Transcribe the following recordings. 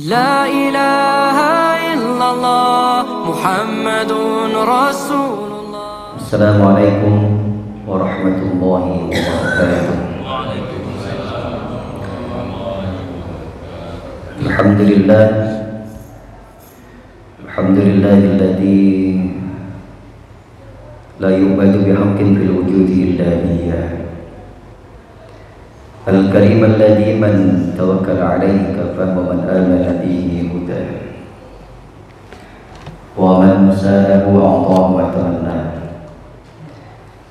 لا إله إلا الله محمد رسول الله. السلام عليكم ورحمة الله وبركاته. الحمد لله الذي لا يعبد بحق في الوجود إلا إياه، الكريم الذي من توكل عليه كفاه ومن آمن به هداه، ومن ساله أعطاه وتمناه.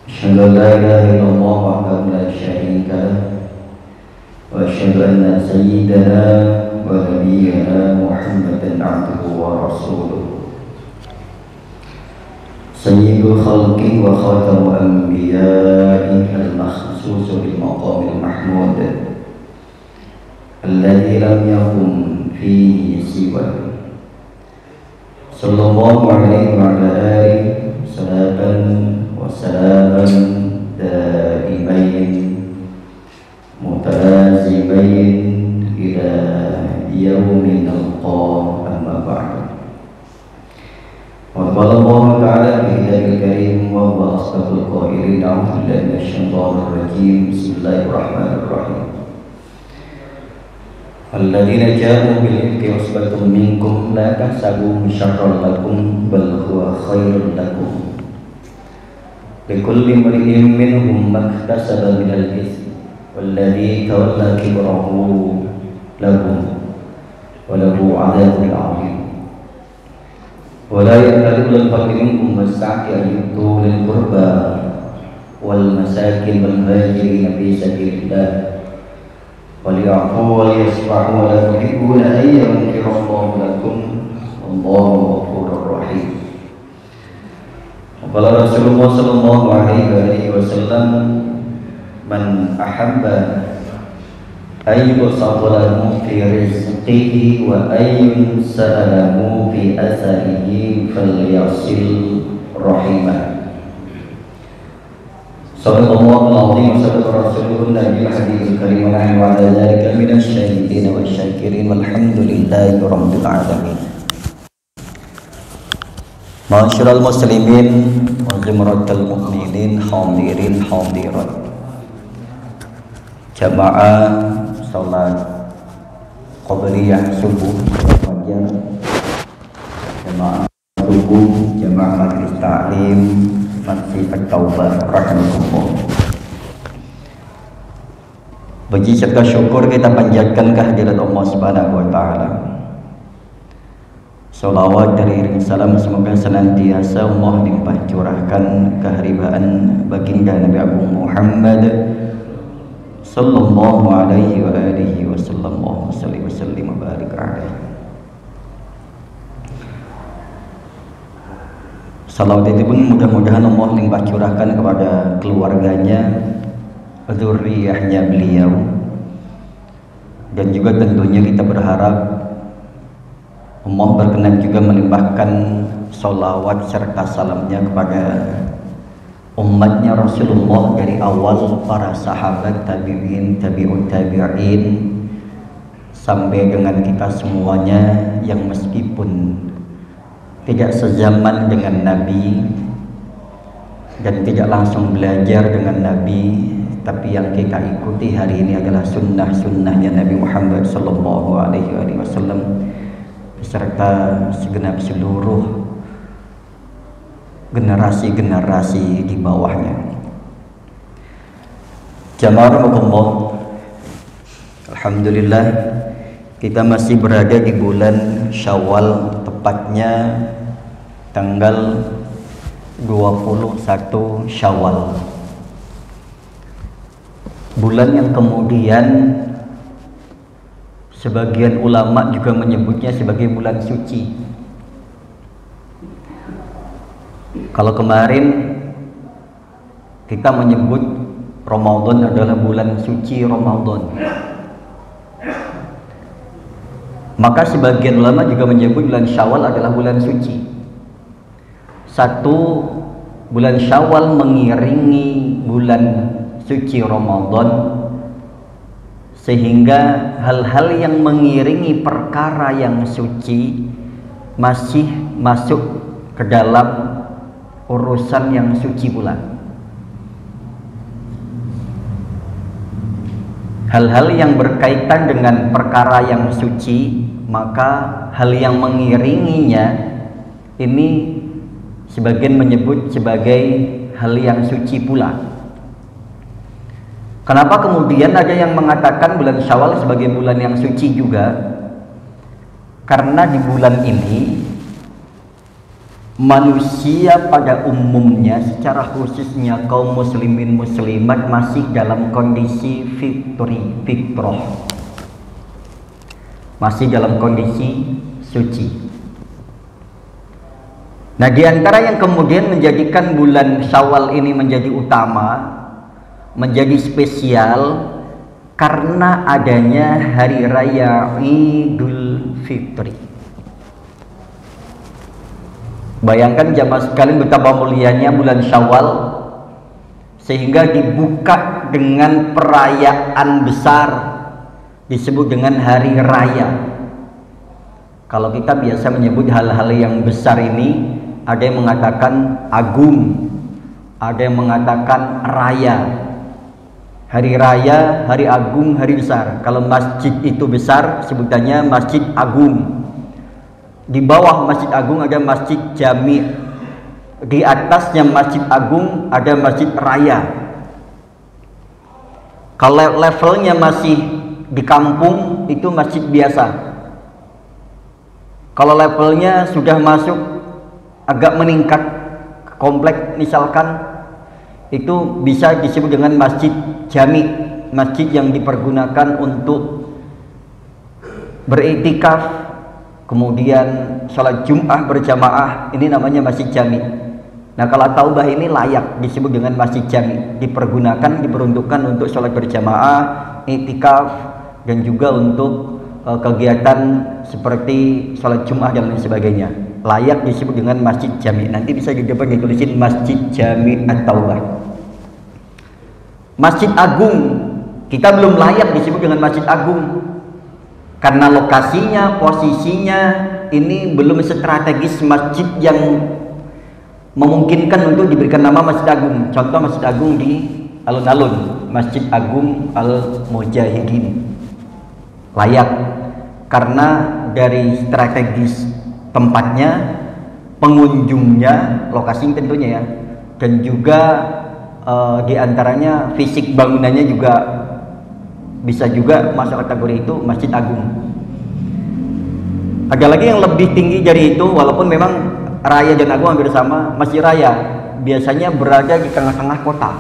أشهد أن لا إله إلا الله وحده لا شريك له، وأشهد أن سيدنا ونبينا محمدا عبده ورسوله، سيد الخلق وخاتم أنبيائه المخصوص بالمقام المحمود الذي لم يقم فيه سواه، صلى الله عليه وعلى آله صلاة وسلاما دائمين متلازمين إلى يوم نلقاه، أما بعد. وقال الله تعالى في كتابه الكريم وهو أصدق القائلين: أعوذ بالله من الشيطان الرجيم، بسم الله الرحمن الرحيم. الذين جاءوا بالإفك عصبة منكم لا تحسبوه شرا لكم بل هو خير لكم لكل امرئ منهم ما اكتسب من الإثم والذي تولى كبره وله عذاب عظيم. ولا يأتل أولو الفضل منكم والسعة أن يؤتوا أولي القربى والمساكين والمهاجرين في سبيل الله وليعفوا وليصفحوا ولا تحبون أن يغفر الله لكم والله غفور رحيم. وقال رسول الله صلى الله عليه وسلم: من أحب أن يبسط له في رزقه وأن ينسأ له في أثره فليصل رحمه. صدق الله العظيم وصدق رسوله النبي الحبيب الكريم ونحن على ذلك من الشاهدين والشاكرين والحمد لله رب العالمين. Ma'asyiral muslimin wa zumratal mu'minin, hadirin hadirat, jamaah salat qabliyah subuh fajar, jamaah subuh, jamaah majlis ta'lim Masjid At-Taubah rahimakumullah. Puji serta syukur kita panjatkan kehadirat Allah Subhanahu wa taala. Salawat dari iring salam semoga senantiasa Allah limpah curahkan keharibaan baginda Nabi Agung Muhammad sallallahu alaihi wa alihi wasallam wa sallim wa barik alaihi. Salawat itu pun mudah-mudahan Allah limpah curahkan kepada keluarganya, dzurriyyahnya beliau, dan juga tentunya kita berharap Allah berkenan juga melimpahkan salawat serta salamnya kepada umatnya Rasulullah dari awal para sahabat, tabi'in, tabi'ut tabi'in, sampai dengan kita semuanya yang meskipun tidak sezaman dengan Nabi dan tidak langsung belajar dengan Nabi, tapi yang kita ikuti hari ini adalah sunnah-sunnahnya Nabi Muhammad sallallahu alaihi wasallam beserta segenap seluruh generasi-generasi di bawahnya. Jamaah rahimakumullah, alhamdulillah kita masih berada di bulan Syawal, tepatnya tanggal 21 Syawal, bulan yang kemudian sebagian ulama juga menyebutnya sebagai bulan suci. Kalau kemarin kita menyebut Ramadan adalah bulan suci Ramadan, maka sebagian ulama juga menyebut bulan Syawal adalah bulan suci. Satu, bulan Syawal mengiringi bulan suci Ramadan sehingga hal-hal yang mengiringi perkara yang suci masih masuk ke dalam urusan yang suci pula. Hal-hal yang berkaitan dengan perkara yang suci, maka hal yang mengiringinya ini sebagian menyebut sebagai hal yang suci pula. Kenapa kemudian ada yang mengatakan bulan Syawal sebagai bulan yang suci juga? Karena di bulan ini manusia pada umumnya, secara khususnya kaum muslimin muslimat, masih dalam kondisi fitrah, masih dalam kondisi suci. Nah, di antara yang kemudian menjadikan bulan Syawal ini menjadi utama, menjadi spesial, karena adanya hari raya Idul Fitri. Bayangkan jamaah sekalian betapa mulianya bulan Syawal, sehingga dibuka dengan perayaan besar disebut dengan hari raya. Kalau kita biasa menyebut hal-hal yang besar ini, ada yang mengatakan agung, ada yang mengatakan raya. Hari raya, hari agung, hari besar. Kalau masjid itu besar, sebutannya masjid agung. Di bawah masjid agung ada masjid jami, di atasnya masjid agung ada masjid raya. Kalau levelnya masih di kampung, itu masjid biasa. Kalau levelnya sudah masuk agak meningkat ke komplek misalkan, itu bisa disebut dengan masjid jami, masjid yang dipergunakan untuk beriktikaf, kemudian sholat Jum'ah berjamaah, ini namanya masjid jami. Nah, kalau taubah ini layak disebut dengan masjid jami, dipergunakan, diperuntukkan untuk sholat berjamaah, iktikaf, dan juga untuk kegiatan seperti sholat Jum'ah dan lain sebagainya. Layak disebut dengan masjid jami. Nanti bisa di depan ditulisin masjid jami at-taubah. Masjid agung, kita belum layak disebut dengan masjid agung, karena lokasinya, posisinya ini belum strategis masjid yang memungkinkan untuk diberikan nama Masjid Agung. Contoh Masjid Agung di alun-alun, Masjid Agung Al-Mujahidin, layak karena dari strategis tempatnya, pengunjungnya, lokasi tentunya ya, dan juga diantaranya fisik bangunannya juga bisa juga masuk kategori itu Masjid Agung. Ada lagi yang lebih tinggi dari itu, walaupun memang raya dan agung hampir sama. Masjid raya biasanya berada di tengah-tengah kota.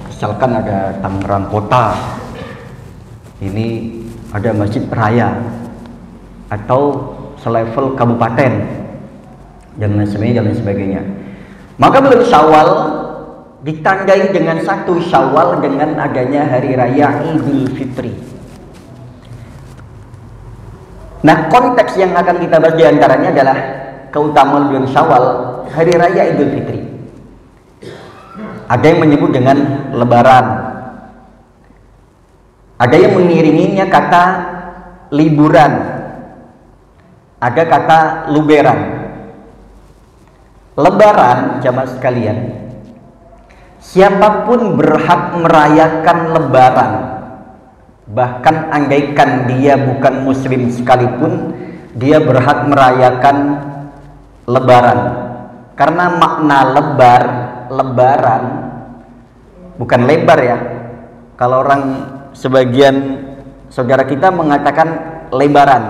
Misalkan ada Tangerang Kota, ini ada masjid raya, atau selevel kabupaten dan lain sebagainya. Maka bulan Syawal ditandai dengan 1 Syawal dengan adanya hari raya Idul Fitri. Nah, konteks yang akan kita bahas diantaranya adalah keutamaan bulan Syawal, hari raya Idul Fitri. Ada yang menyebut dengan lebaran, ada yang mengiringinya kata liburan, ada kata luberan. Lebaran, jamaah sekalian, siapapun berhak merayakan lebaran, bahkan andaikan dia bukan muslim sekalipun, dia berhak merayakan lebaran. Karena makna lebaran bukan lebar ya. Kalau orang sebagian saudara kita mengatakan lebaran,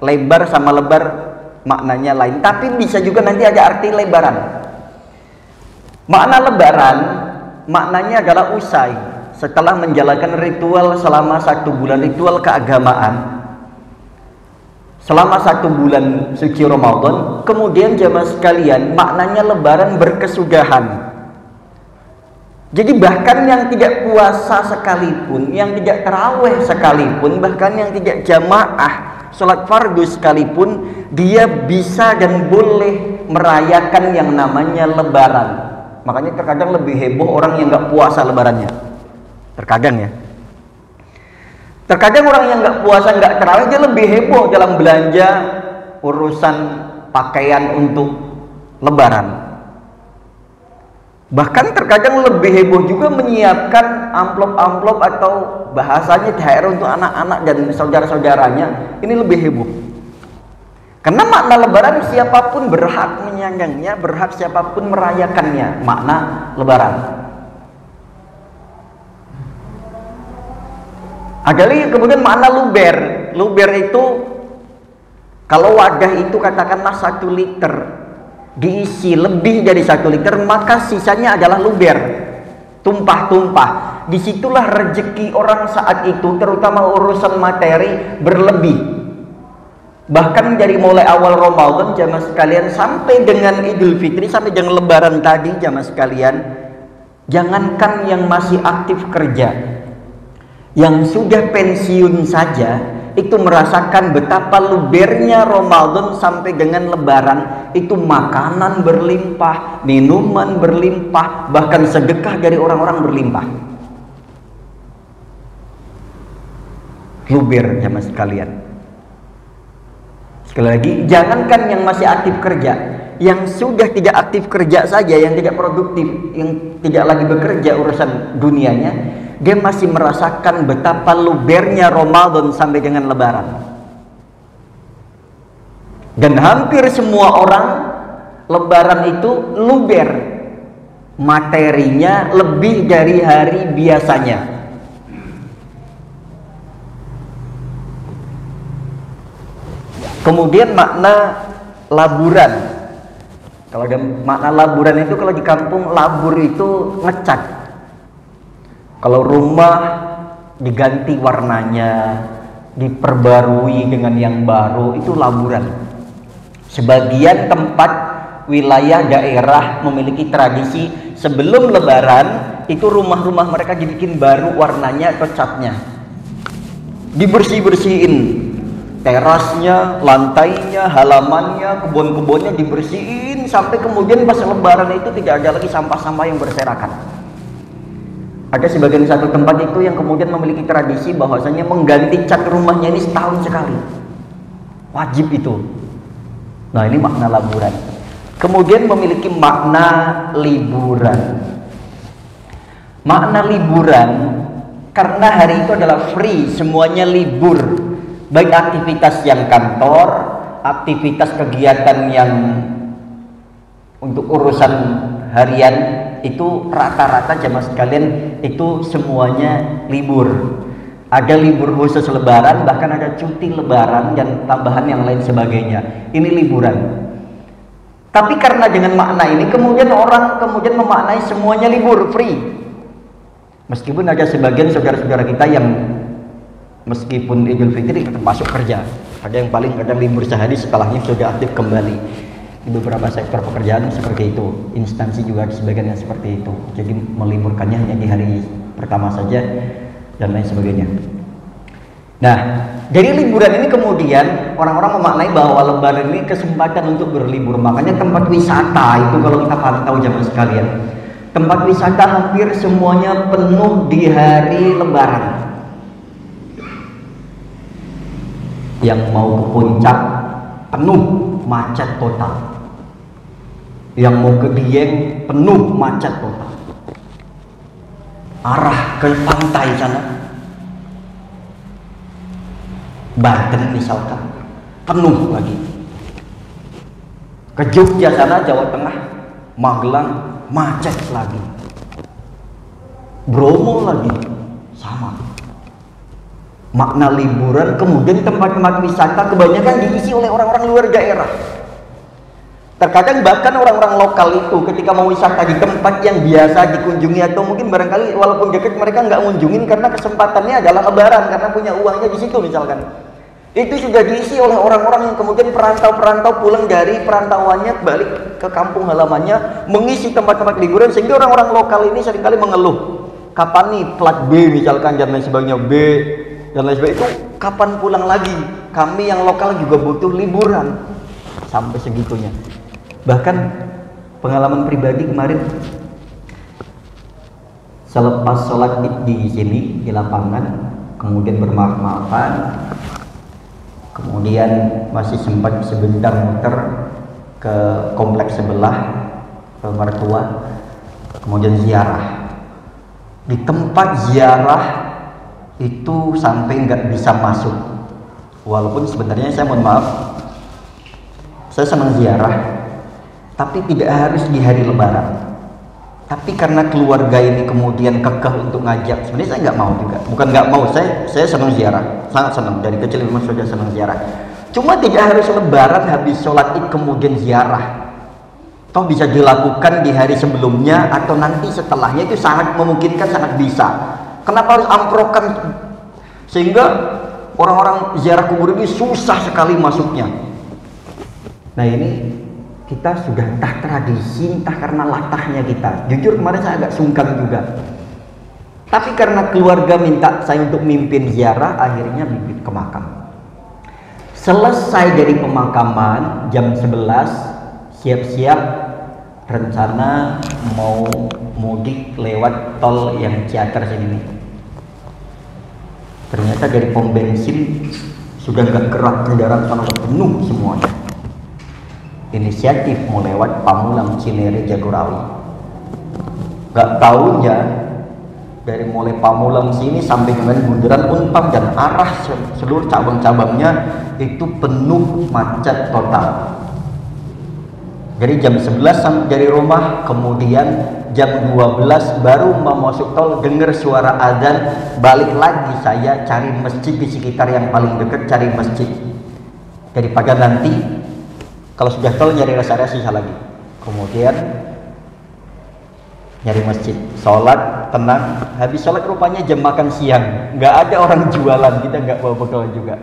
lebar sama lebar maknanya lain, tapi bisa juga nanti ada arti lebaran. Makna lebaran maknanya adalah usai setelah menjalankan ritual selama 1 bulan, ritual keagamaan selama 1 bulan suci Ramadan. Kemudian jamaah sekalian, maknanya lebaran berkesudahan. Jadi bahkan yang tidak puasa sekalipun, yang tidak tarawih sekalipun, bahkan yang tidak jamaah sholat fardu sekalipun, dia bisa dan boleh merayakan yang namanya lebaran. Makanya terkadang lebih heboh orang yang nggak puasa lebarannya. Terkadang ya. Terkadang orang yang nggak puasa, nggak terawih, dia lebih heboh dalam belanja urusan pakaian untuk lebaran. Bahkan terkadang lebih heboh juga menyiapkan amplop-amplop atau bahasanya THR untuk anak-anak dan saudara-saudaranya. Ini lebih heboh. Karena makna lebaran siapapun berhak menyanggangnya, berhak siapapun merayakannya. Makna lebaran. Ada lagi kemudian makna luber. Luber itu kalau wadah itu katakanlah 1 liter, diisi lebih dari 1 liter, maka sisanya adalah luber, tumpah-tumpah. Disitulah rezeki orang saat itu, terutama urusan materi, berlebih. Bahkan dari mulai awal Ramadan jamaah sekalian sampai dengan Idul Fitri, sampai dengan Lebaran tadi jamaah sekalian, jangankan yang masih aktif kerja, yang sudah pensiun saja itu merasakan betapa lubernya Ramadan sampai dengan Lebaran. Itu makanan berlimpah, minuman berlimpah, bahkan sedekah dari orang-orang berlimpah. Luber jamaah sekalian. Sekali lagi, jangankan yang masih aktif kerja, yang sudah tidak aktif kerja saja, yang tidak produktif, yang tidak lagi bekerja urusan dunianya, dia masih merasakan betapa lubernya Ramadan sampai dengan Lebaran. Dan hampir semua orang Lebaran itu luber, materinya lebih dari hari biasanya. Kemudian makna laburan. Kalau ada makna laburan itu, kalau di kampung labur itu ngecat. Kalau rumah diganti warnanya, diperbarui dengan yang baru, itu laburan. Sebagian tempat wilayah daerah memiliki tradisi sebelum Lebaran itu rumah-rumah mereka dibikin baru warnanya atau catnya, dibersih-bersihin. Terasnya, lantainya, halamannya, kebun-kebunnya dibersihin sampai kemudian pas Lebaran itu tidak ada lagi sampah-sampah yang berserakan. Ada sebagian satu tempat itu yang kemudian memiliki tradisi bahwasanya mengganti cat rumahnya ini setahun sekali. Wajib itu. Nah, ini makna laburan. Kemudian memiliki makna liburan. Makna liburan karena hari itu adalah free, semuanya libur. Baik aktivitas yang kantor, aktivitas kegiatan yang untuk urusan harian itu rata-rata jamaah sekalian itu semuanya libur. Ada libur khusus Lebaran, bahkan ada cuti Lebaran dan tambahan yang lain sebagainya. Ini liburan. Tapi karena dengan makna ini kemudian orang kemudian memaknai semuanya libur, free. Meskipun ada sebagian saudara-saudara kita yang meskipun Idul Fitri tetap masuk kerja. Ada yang paling kadang libur sehari, setelahnya sudah aktif kembali. Di beberapa sektor pekerjaan seperti itu. Instansi juga ada sebagian yang seperti itu. Jadi meliburkannya hanya di hari pertama saja dan lain sebagainya. Nah, dari liburan ini kemudian orang-orang memaknai bahwa Lebaran ini kesempatan untuk berlibur. Makanya tempat wisata itu kalau kita pantau jamaah sekalian, tempat wisata hampir semuanya penuh di hari Lebaran. Yang mau ke puncak penuh, macet total. Yang mau ke Dieng penuh, macet total. Arah ke pantai sana, Banten misalkan, penuh lagi. Ke Jogja sana, Jawa Tengah, Magelang, macet lagi. Bromo lagi, sama. Makna liburan, kemudian tempat-tempat wisata kebanyakan diisi oleh orang-orang luar daerah. Terkadang bahkan orang-orang lokal itu ketika mau wisata di tempat yang biasa dikunjungi atau mungkin barangkali walaupun dekat mereka nggak ngunjungin karena kesempatannya adalah Lebaran karena punya uangnya di situ misalkan. Itu sudah diisi oleh orang-orang yang kemudian perantau-perantau pulang dari perantauannya balik ke kampung halamannya mengisi tempat-tempat liburan, sehingga orang-orang lokal ini seringkali mengeluh, kapan nih plat B misalkan dan lain sebagainya, B dan lain sebagainya, itu kapan pulang lagi, kami yang lokal juga butuh liburan. Sampai segitunya. Bahkan pengalaman pribadi kemarin selepas sholat id di sini di lapangan, kemudian bermaaf-maafan, kemudian masih sempat sebentar muter ke kompleks sebelah ke mertua, kemudian ziarah. Di tempat ziarah itu sampai nggak bisa masuk, walaupun sebenarnya saya mohon maaf, saya senang ziarah, tapi tidak harus di hari lebaran. Tapi karena keluarga ini kemudian kekeh untuk ngajak, sebenarnya saya nggak mau juga, bukan nggak mau, saya senang ziarah, sangat senang, dari kecil memang sudah senang ziarah. Cuma tidak harus lebaran habis sholat id kemudian ziarah, toh bisa dilakukan di hari sebelumnya atau nanti setelahnya, itu sangat memungkinkan, sangat bisa. Kenapa harus amprokan sehingga orang-orang ziarah kubur ini susah sekali masuknya? Nah ini kita sudah entah tradisi, entah karena latahnya kita. Jujur kemarin saya agak sungkan juga. Tapi karena keluarga minta saya untuk mimpin ziarah, akhirnya bibit ke makam. Selesai dari pemakaman jam 11, siap-siap rencana mau mudik lewat tol yang Ciater sini nih. Ternyata dari pom bensin sudah nggak gerak, kendaraan sana penuh semuanya. Inisiatif mau lewat Pamulang, Cinere, Jagorawi. Gak taunya dari mulai Pamulang sini sampai dengan bundaran Unpad dan arah seluruh cabang-cabangnya itu penuh macet total. Jadi jam 11 dari rumah, kemudian jam 12 baru mau masuk tol, dengar suara azan, balik lagi saya cari masjid di sekitar yang paling dekat, cari masjid. Daripada nanti kalau sudah tol nyari rest area sisa lagi, kemudian nyari masjid, sholat, tenang. Habis sholat rupanya jam makan siang, nggak ada orang jualan, kita nggak bawa bekal juga.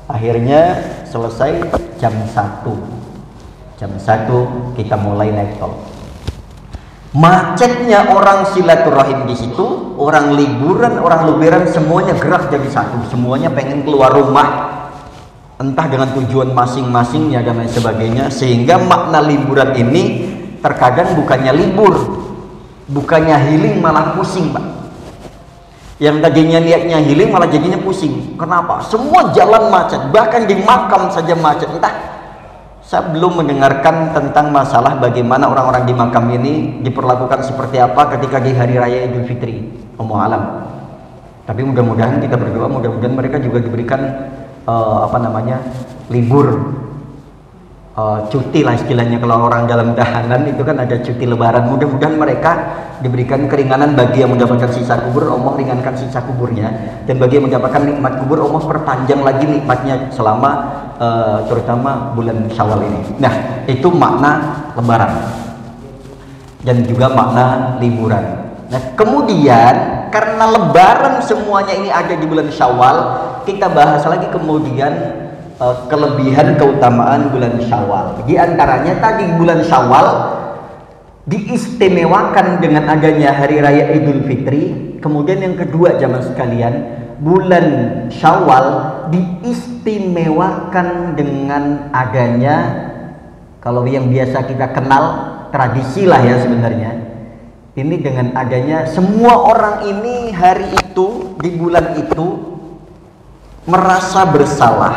Akhirnya selesai jam 1. Jam 1 kita mulai naik tol. Macetnya orang silaturahim di situ, orang liburan, orang lebaran, semuanya gerak jadi satu, semuanya pengen keluar rumah, entah dengan tujuan masing-masingnya dan lain sebagainya, sehingga makna liburan ini terkadang bukannya libur, bukannya healing, malah pusing, Pak. Yang tadinya niatnya healing malah jadinya pusing. Kenapa? Semua jalan macet, bahkan di makam saja macet. Entah, saya belum mendengarkan tentang masalah bagaimana orang-orang di makam ini diperlakukan seperti apa ketika di hari raya Idul Fitri, Allahu alam. Tapi mudah-mudahan kita berdoa, mudah-mudahan mereka juga diberikan libur, cuti lah istilahnya. Kalau orang dalam tahanan itu kan ada cuti lebaran, mudah-mudahan mereka diberikan keringanan. Bagi yang mendapatkan sisa kubur, Allah ringankan sisa kuburnya, dan bagi yang mendapatkan nikmat kubur, Allah perpanjang lagi nikmatnya selama terutama bulan Syawal ini. Nah, itu makna lebaran dan juga makna liburan. Nah, kemudian karena lebaran semuanya ini ada di bulan Syawal, kita bahas lagi kemudian kelebihan keutamaan bulan Syawal. Di antaranya tadi bulan Syawal diistimewakan dengan adanya hari raya Idul Fitri. Kemudian yang kedua, jamaah sekalian, bulan Syawal diistimewakan dengan adanya, kalau yang biasa kita kenal tradisi lah ya sebenarnya. Ini dengan adanya semua orang ini hari itu, di bulan itu merasa bersalah,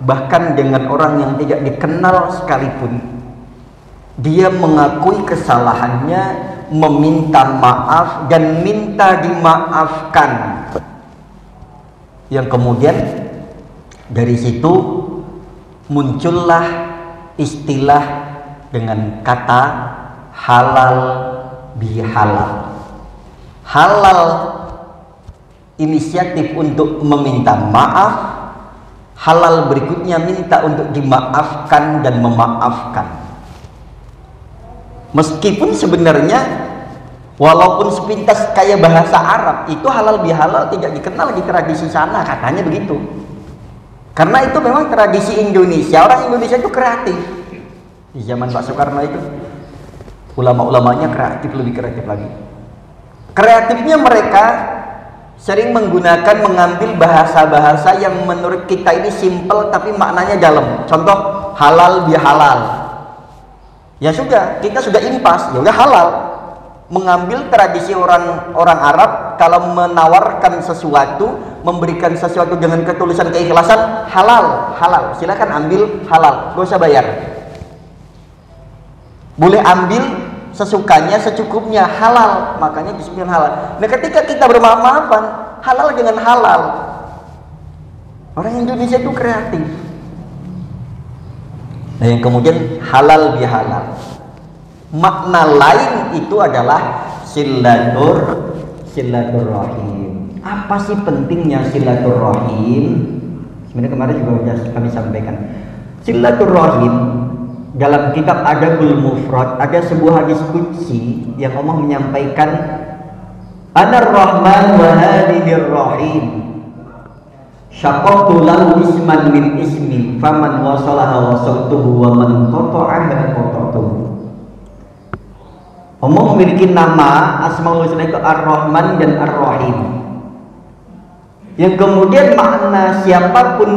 bahkan dengan orang yang tidak dikenal sekalipun, dia mengakui kesalahannya, meminta maaf dan minta dimaafkan. Yang kemudian dari situ muncullah istilah dengan kata halal bihalal. Halal inisiatif untuk meminta maaf, halal berikutnya minta untuk dimaafkan dan memaafkan. Meskipun sebenarnya walaupun sepintas kayak bahasa Arab, itu halal bihalal tidak dikenal di tradisi sana, katanya begitu. Karena itu memang tradisi Indonesia, orang Indonesia itu kreatif. Di zaman Pak Soekarno itu ulama-ulamanya kreatif, lebih kreatif lagi. Kreatifnya mereka sering menggunakan, mengambil bahasa-bahasa yang menurut kita ini simpel tapi maknanya dalam. Contoh halal bihalal. Ya sudah, kita sudah impas, ya udah halal. mengambil tradisi orang Arab, kalau menawarkan sesuatu, memberikan sesuatu dengan ketulusan, keikhlasan, halal, silakan ambil, halal, gak usah bayar. Boleh ambil sesukanya, secukupnya, halal, makanya disebut halal. Nah, ketika kita bermaaf-maafan, halal dengan halal. Orang Indonesia itu kreatif. Nah, yang kemudian halal bihalal. Makna lain itu adalah silaturahim. Apa sih pentingnya silaturahim? Sebenarnya kemarin juga sudah kami sampaikan. Silaturahim dalam kitab Adabul Mufrad ada sebuah hadis qudsi yang Allah menyampaikan, Anar Rahman wa hadihir rahim. Syaqaqtu lahu isman min ismi faman wasalaha wasaltuhu wa man qata'aha qata'tuhu. Allah memiliki nama Asmaul Husna itu Ar-Rahman dan Ar-Rahim, yang kemudian makna siapapun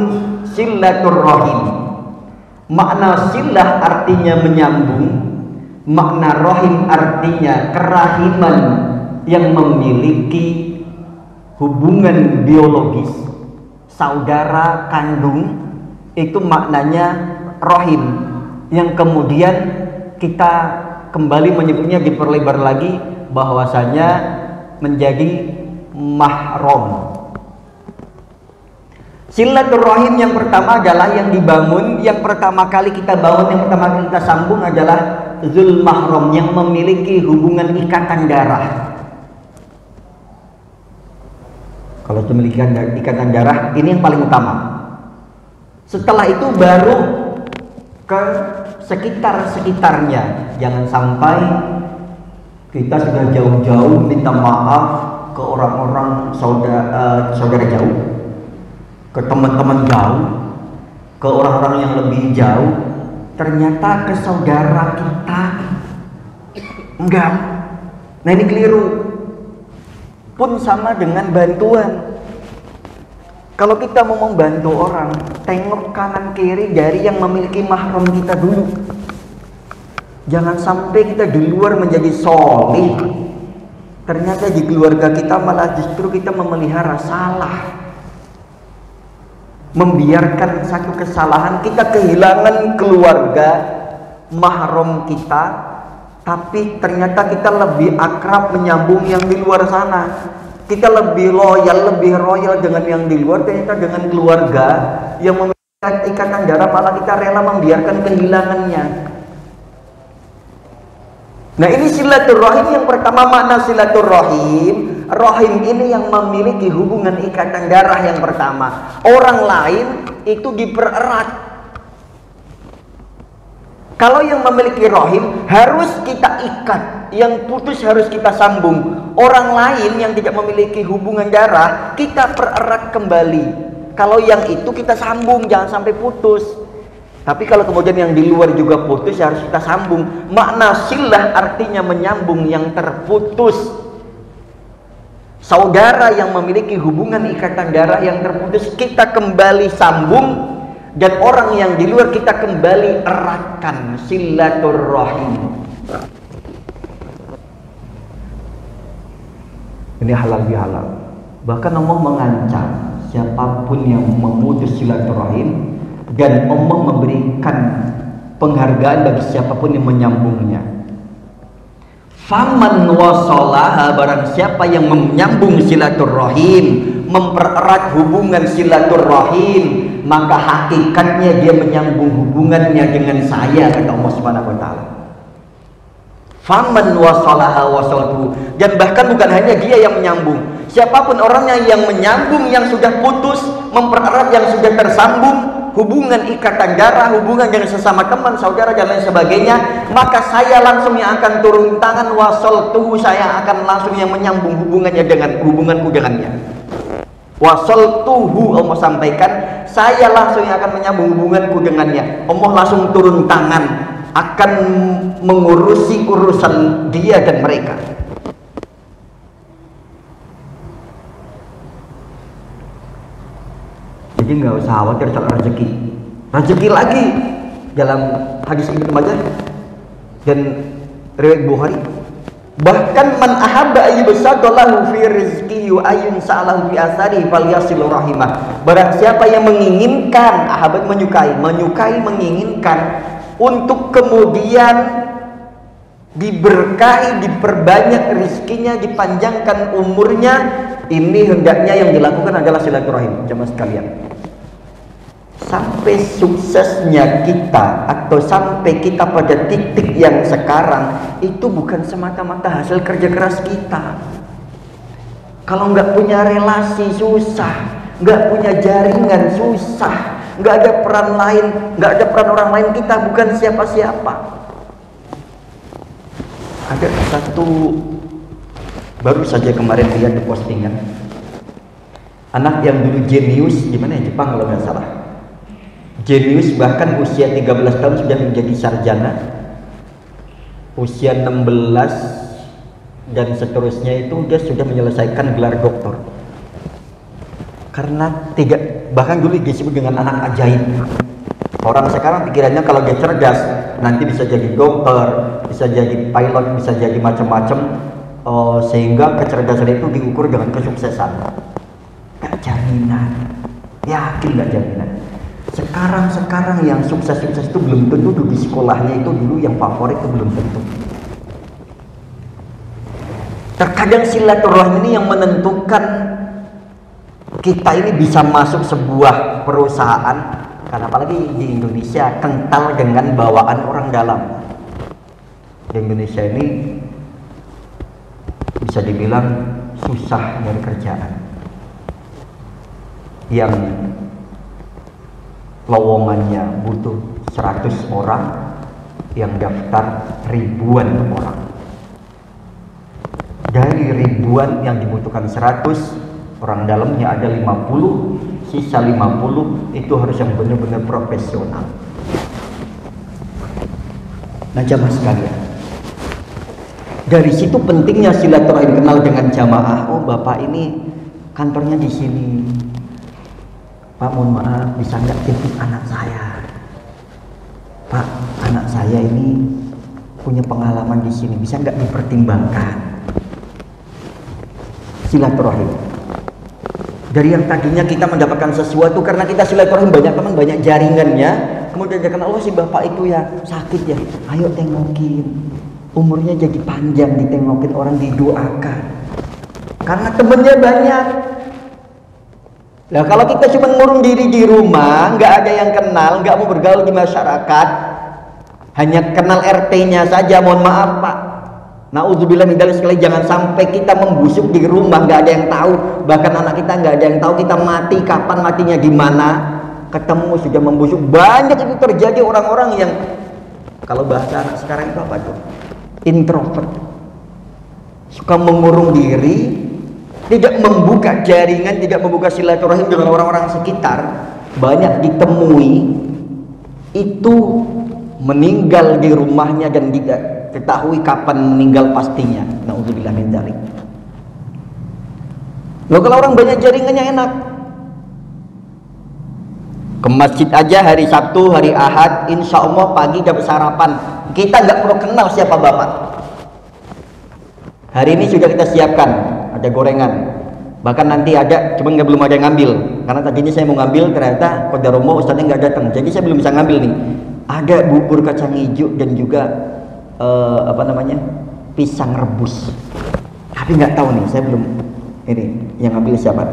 silaturrahim. Makna silah artinya menyambung, makna rahim artinya kerahiman yang memiliki hubungan biologis, saudara kandung, itu maknanya rahim, yang kemudian kita kembali menyebutnya, diperlebar lagi bahwasanya menjadi mahram. Silaturahim yang pertama adalah yang dibangun, yang pertama kali kita bangun, yang pertama kali kita sambung adalah zul mahram, yang memiliki hubungan ikatan darah. Kalau itu memiliki ikatan darah, ini yang paling utama. Setelah itu baru ke sekitar-sekitarnya. Jangan sampai kita sudah jauh-jauh minta maaf ke orang-orang saudara jauh, ke teman-teman jauh, ke orang-orang yang lebih jauh, ternyata ke saudara kita enggak. Nah, ini keliru. Pun sama dengan bantuan. Kalau kita mau membantu orang, tengok kanan kiri dari yang memiliki mahram kita dulu. Jangan sampai kita di luar menjadi solih, ternyata di keluarga kita malah justru kita memelihara salah, membiarkan satu kesalahan, kita kehilangan keluarga mahram kita, tapi ternyata kita lebih akrab menyambung yang di luar sana. Kita lebih lebih royal dengan yang di luar, ternyata dengan keluarga yang memiliki ikatan darah malah kita rela membiarkan kehilangannya. Nah, ini silaturahim yang pertama. Makna silaturahim, rahim ini yang memiliki hubungan ikatan darah yang pertama. Orang lain itu dipererat. Kalau yang memiliki rahim harus kita ikat, yang putus harus kita sambung. Orang lain yang tidak memiliki hubungan darah kita pererat kembali. Kalau yang itu kita sambung, jangan sampai putus. Tapi kalau kemudian yang di luar juga putus, harus kita sambung. Makna silah artinya menyambung yang terputus. Saudara yang memiliki hubungan ikatan darah yang terputus kita kembali sambung, dan orang yang di luar kita kembali eratkan. Silaturrahim. Ini halal bihalal. Bahkan Allah mengancam siapapun yang memutus silaturahim, dan Allah memberikan penghargaan bagi siapapun yang menyambungnya. Faman wasolaha, barang siapa yang menyambung silaturahim, mempererat hubungan silaturahim, maka hakikatnya dia menyambung hubungannya dengan saya, kata Allah Subhanahu wa taala. Faman wasalaha wasaltu, dan bahkan bukan hanya dia yang menyambung, siapapun orangnya yang menyambung yang sudah putus, mempererat yang sudah tersambung, hubungan ikatan darah, hubungan dengan sesama teman, saudara dan lain sebagainya, maka saya langsung yang akan turun tangan, wasaltuhu, saya akan langsung yang menyambung hubungannya dengan hubunganku dengannya. Wasaltuhu, Allah sampaikan, saya langsung yang akan menyambung hubunganku dengannya. Allah langsung turun tangan, akan mengurusi urusan dia dan mereka. Jadi nggak usah khawatir soal rezeki. Rezeki lagi dalam hadis Ibnu Majah dan riwayat Bukhari, Bahkan man ahabba ayyubsadallahu fi rizqihi wa ayun sa'alahu fi asari falyasil rahimah. Barang siapa yang menginginkan, ahabbat menyukai, menginginkan untuk kemudian diberkahi, diperbanyak rizkinya, dipanjangkan umurnya, ini hendaknya yang dilakukan adalah silaturahim. Jemaah sekalian, sampai suksesnya kita atau sampai kita pada titik yang sekarang itu bukan semata-mata hasil kerja keras kita. Kalau nggak punya relasi susah, nggak punya jaringan susah, nggak ada peran lain, nggak ada peran orang lain, kita bukan siapa-siapa. Ada satu, baru saja kemarin lihat di postingan, anak yang dulu jenius, gimana ya, Jepang kalau nggak salah, jenius, bahkan usia 13 tahun sudah menjadi sarjana, usia 16 dan seterusnya itu dia sudah menyelesaikan gelar doktor. Karena bahkan dulu disebut dengan anak ajaib. Orang sekarang pikirannya kalau dia cerdas nanti bisa jadi dokter, bisa jadi pilot, bisa jadi macam-macam, sehingga kecerdasan itu diukur dengan kesuksesan. Gak jaminan, yakin gak jaminan. Sekarang yang sukses-sukses itu belum tentu di sekolahnya itu dulu yang favorit itu belum tentu. Terkadang silaturahim ini yang menentukan kita ini bisa masuk sebuah perusahaan. Karena apalagi di Indonesia kental dengan bawaan orang dalam. Di Indonesia ini bisa dibilang susah nyari kerjaan. Yang lowongannya butuh 100 orang, yang daftar ribuan orang. Dari ribuan yang dibutuhkan 100, orang dalamnya ada 50, sisa 50 itu harus yang benar-benar profesional. Nah jamaah sekalian, dari situ pentingnya silaturahim, kenal dengan jamaah. Oh bapak ini kantornya di sini, Pak mohon maaf bisa nggak jemput anak saya, Pak anak saya ini punya pengalaman di sini, bisa nggak dipertimbangkan. Silaturahim. Dari yang tadinya kita mendapatkan sesuatu karena kita silaturahim, banyak teman, banyak jaringannya, kemudian dia kenal, oh si bapak itu ya sakit ya, ayo tengokin, umurnya jadi panjang, ditengokin, orang didoakan karena temennya banyak. Nah kalau kita cuma ngurung diri di rumah, nggak ada yang kenal, nggak mau bergaul di masyarakat, hanya kenal RT-nya saja, mohon maaf Pak, naudzubillah min dzalik, sekali jangan sampai kita membusuk di rumah, nggak ada yang tahu, bahkan anak kita nggak ada yang tahu kita mati kapan, matinya di mana, ketemu sudah membusuk. Banyak itu terjadi orang-orang yang kalau bahasa anak sekarang itu apa tuh, introvert, suka mengurung diri, tidak membuka jaringan, tidak membuka silaturahim dengan orang-orang sekitar. Banyak ditemui itu meninggal di rumahnya dan tidak ketahui kapan meninggal pastinya. Naudzubillah min dzalik. Loh kalau orang banyak jaringannya enak, ke masjid aja hari Sabtu, hari Ahad, insya Allah pagi dapat sarapan. Kita nggak perlu kenal siapa bapak. Hari ini sudah kita siapkan, ada gorengan, bahkan nanti ada, cuman belum ada yang ngambil karena tadinya saya mau ngambil, ternyata qadarullah ustadznya nggak datang, jadi saya belum bisa ngambil nih. Ada bubur kacang hijau dan juga pisang rebus, tapi nggak tahu nih, saya belum, ini yang ngambil siapa.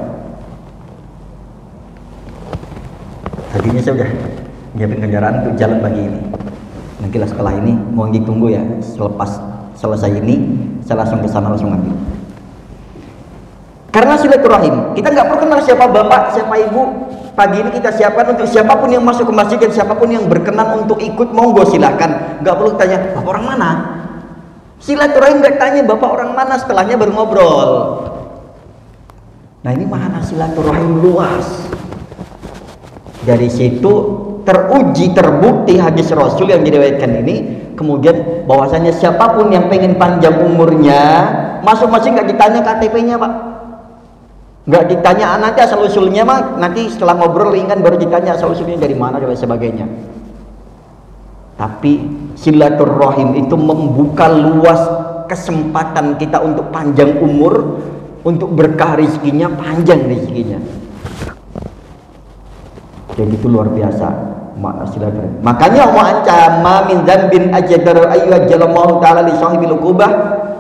Tadinya saya udah nyiapin kendaraan untuk jalan pagi ini, nanti lah setelah ini mau ditunggu ya, selepas selesai ini saya langsung ke sana langsung ngambil. Karena silaturahim, kita nggak perlu kenal siapa bapak, siapa ibu. Pagi ini kita siapkan untuk siapapun yang masuk ke masjid dan siapapun yang berkenan untuk ikut, monggo silahkan. Nggak perlu tanya bapak orang mana. Silaturahim nggak tanya bapak orang mana, setelahnya baru ngobrol. Nah ini makna silaturahim luas. Dari situ teruji, terbukti hadis Rasul yang diriwayatkan ini, kemudian bahwasanya siapapun yang pengen panjang umurnya, masuk masjid nggak ditanya KTP-nya pak, nggak ditanya nanti asal usulnya mah, nanti setelah ngobrol ringan baru ditanya asal usulnya dari mana dan sebagainya. Tapi silaturahim itu membuka luas kesempatan kita untuk panjang umur, untuk berkah rezekinya, panjang rezekinya. Jadi itu luar biasa makna silaturahim. Makanya Allah ancam, ma min dzambin ajdaru ayyajjalallahu ta'ala li sahibil uqubah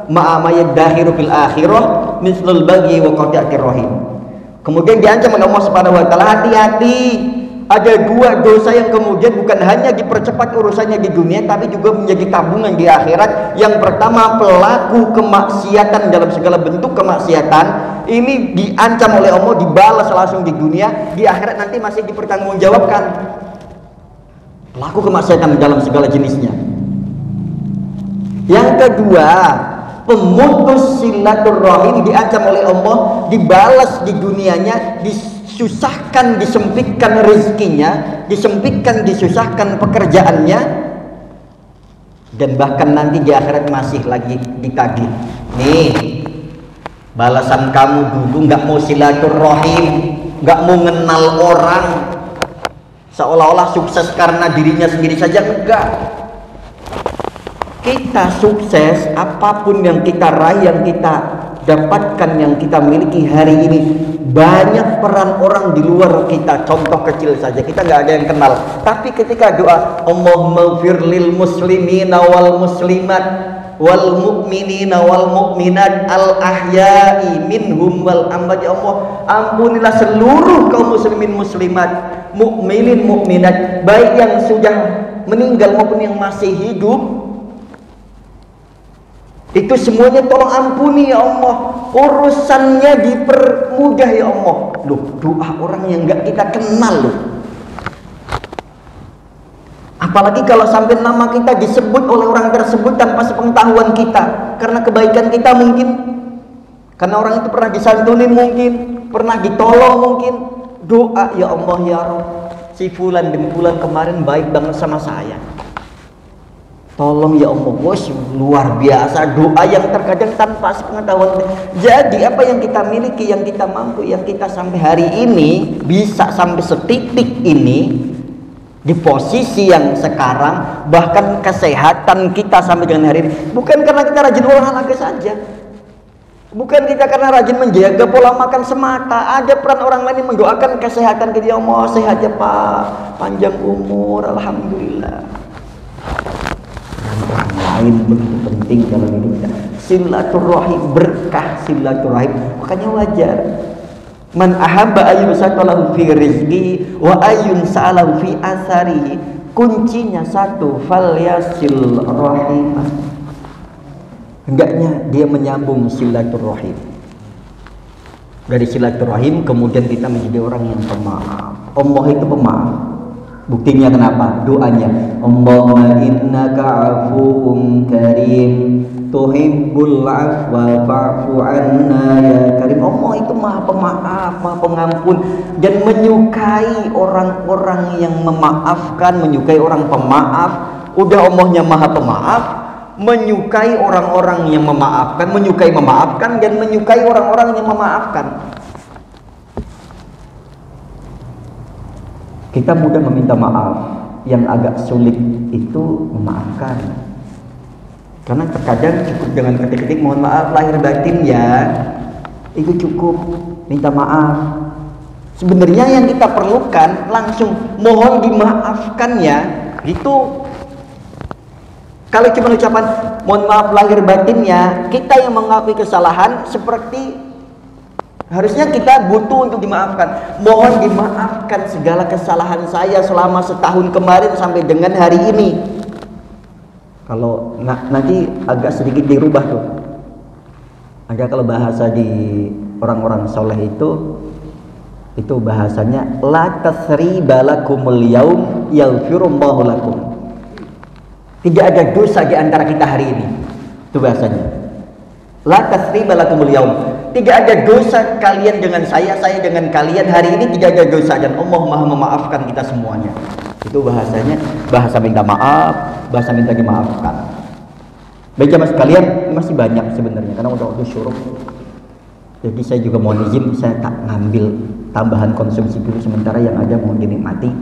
ma'a ma yadahiru fil akhirah mislul baghi wa qati'atir rahim. Kemudian diancam oleh Allah Subhanahu wa taala, hati-hati, ada dua dosa yang kemudian bukan hanya dipercepat urusannya di dunia, tapi juga menjadi tabungan di akhirat. Yang pertama, pelaku kemaksiatan dalam segala bentuk kemaksiatan ini diancam oleh Allah, dibalas langsung di dunia, di akhirat nanti masih dipertanggungjawabkan. Pelaku kemaksiatan dalam segala jenisnya. Yang kedua, pemutus silaturahim diancam oleh Allah, dibalas di dunianya, disusahkan, disempitkan rezekinya, disempitkan, disusahkan pekerjaannya, dan bahkan nanti di akhirat masih lagi ditagih. Nih, balasan kamu dulu nggak mau silaturahim, nggak mau kenal orang, seolah-olah sukses karena dirinya sendiri saja. Enggak. Kita sukses, apapun yang kita raih, yang kita dapatkan, yang kita miliki hari ini, banyak peran orang di luar kita. Contoh kecil saja, kita nggak ada yang kenal, tapi ketika doa Allahumma ighfir lil muslimina wal muslimat wal mu'minina wal mu'minat al ahya'i minhum wal amwat, ya Allah ampunilah seluruh kaum muslimin muslimat, mukminin mukminat, baik yang sudah meninggal maupun yang masih hidup. Itu semuanya tolong ampuni ya Allah, urusannya dipermudah ya Allah. Loh, doa orang yang nggak kita kenal loh. Apalagi kalau sampai nama kita disebut oleh orang tersebut tanpa sepengetahuan kita, karena kebaikan kita mungkin, karena orang itu pernah disantunin mungkin, pernah ditolong mungkin. Doa, ya Allah ya Rabb, si fulan dan fulan kemarin baik banget sama saya, tolong ya Allah. Bos, luar biasa doa yang terkadang tanpa sepengetahuan. Jadi apa yang kita miliki, yang kita mampu, yang kita sampai hari ini bisa sampai setitik ini, di posisi yang sekarang, bahkan kesehatan kita sampai dengan hari ini, bukan karena kita rajin olahraga saja, bukan kita karena rajin menjaga pola makan semata. Ada peran orang lain yang mendoakan kesehatan kita. Ya Allah, sehat ya Pak, panjang umur, alhamdulillah. Orang lain begitu penting dalam hidup kita. Silaturahim, berkah silaturahim. Makanya wajar, man ahabba ayyun satalahu fi rizqi wa ayyun sa'alahu fi asarihi. Kuncinya satu, falyasil rahimah. Hendaknya dia menyambung silaturahim. Dari silaturahim kemudian kita menjadi orang yang pemaaf. Allah itu pemaaf. Buktinya kenapa? Doanya, Allahumma innaka afuwun karim tuhibbul afwa fa'fu anna ya karim. Allah itu maha pemaaf, maha pengampun, dan menyukai orang-orang yang memaafkan, menyukai orang pemaaf. Udah Allahnya maha pemaaf, menyukai orang-orang yang memaafkan, menyukai memaafkan, dan menyukai orang-orang yang memaafkan. Kita mudah meminta maaf, yang agak sulit itu memaafkan. Karena terkadang cukup dengan ketik-ketik mohon maaf lahir batin ya, itu cukup minta maaf. Sebenarnya yang kita perlukan langsung mohon dimaafkan ya, itu. Kalau cuma ucapan mohon maaf lahir batin ya, kita yang mengakui kesalahan, seperti harusnya kita butuh untuk dimaafkan. Mohon dimaafkan segala kesalahan saya selama setahun kemarin sampai dengan hari ini. Kalau nanti agak sedikit dirubah tuh. Ada kalau bahasa di orang-orang soleh itu bahasanya la tasriba lakumul yaum yaghfirullahu lakum. Tidak ada dosa di antara kita hari ini. Itu bahasanya. La tasriba lakumul yaum. Tidak ada dosa kalian dengan saya dengan kalian hari ini, tidak ada dosa, dan Allah Maha memaafkan kita semuanya. Itu bahasanya, bahasa minta maaf, bahasa minta dimaafkan. Baik jamaah sekalian, masih banyak sebenarnya karena udah waktu syuruk. Jadi saya juga mohon izin, saya tak ngambil tambahan konsumsi dulu, sementara yang ada mohon dinikmati.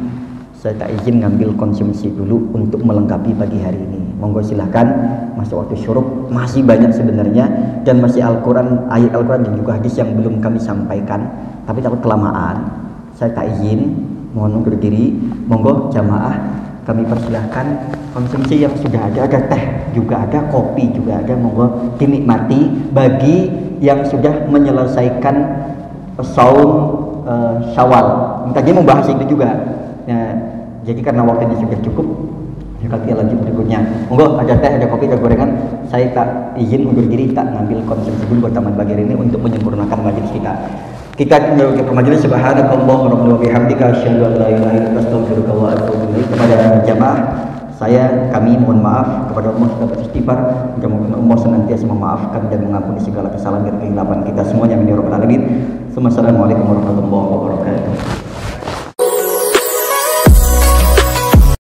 Saya tak izin ngambil konsumsi dulu untuk melengkapi pagi hari ini. Monggo silahkan, masuk waktu syuruk, masih banyak sebenarnya, dan masih Al-Quran, ayat Al-Quran dan juga hadis yang belum kami sampaikan, tapi takut kelamaan, saya tak izin, mohon undur diri. Monggo jamaah, kami persilahkan konsumsi yang sudah ada teh juga ada, kopi juga ada, monggo dinikmati bagi yang sudah menyelesaikan saum Syawal. Tadi membahas itu juga. Nah, jadi karena waktunya sudah cukup, ya kita lanjut berikutnya. Monggo, ada teh, ada kopi, ada gorengan. Saya tak izin undur diri, tak ngambil konsumsi dulu buat taman bagian ini untuk menyempurnakan majelis kita. Kita ke majelis. Subhanakallahumma wa bihamdika asyhadu an la ilaha illa anta astaghfiruka wa atubu ilaik. Kepada jamaah, kami mohon maaf kepada Allah, sudah beristighfar, mudah-mudahan Allah senantiasa memaafkan dan mengampuni segala kesalahan dan kehilapan kita semuanya. Amin ya rabbal alamin. Assalamualaikum warahmatullahi wabarakatuh.